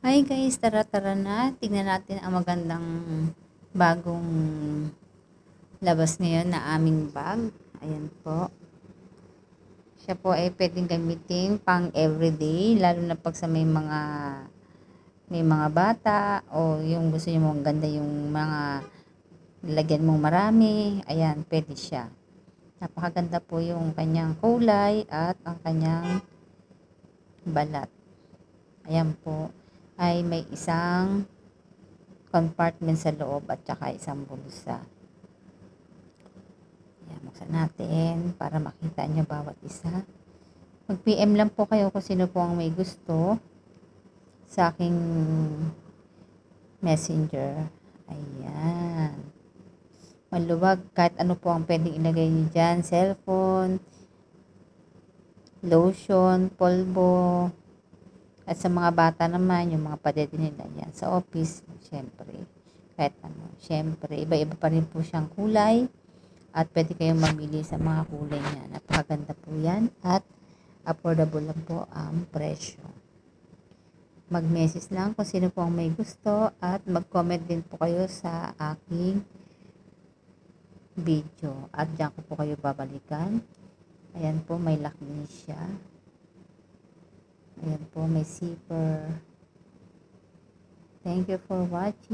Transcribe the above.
Hi guys, tara-tara na. Tignan natin ang magandang bagong labas ngayon na aming bag. Ayan po. Siya po ay pwedeng gamitin pang everyday, lalo na pag sa may mga bata o yung gusto niyo mong ganda yung mga lagyan mong marami. Ayan, pwede siya. Napakaganda po yung kanyang kulay at ang kanyang balat. Ayan po ay may isang compartment sa loob at saka isang bulsa. Ayan, buksan natin para makita nyo bawat isa. Mag-PM lang po kayo kung sino po ang may gusto sa aking messenger. Ayan. Maluwag, kahit ano po ang pwedeng ilagay nyo dyan. Cellphone, lotion, polvo, at sa mga bata naman, yung mga padede nila yan. Sa office, syempre, kahit ano. Syempre, iba-iba pa rin po siyang kulay. At pwede kayong mamili sa mga kulay niya. Napakaganda po yan. At affordable lang po ang presyo. Mag-message lang kung sino po ang may gusto. At mag-comment din po kayo sa aking video. At dyan ko po kayo babalikan. Ayan po, may lock din siya. Ayan po, may zipper. Thank you for watching.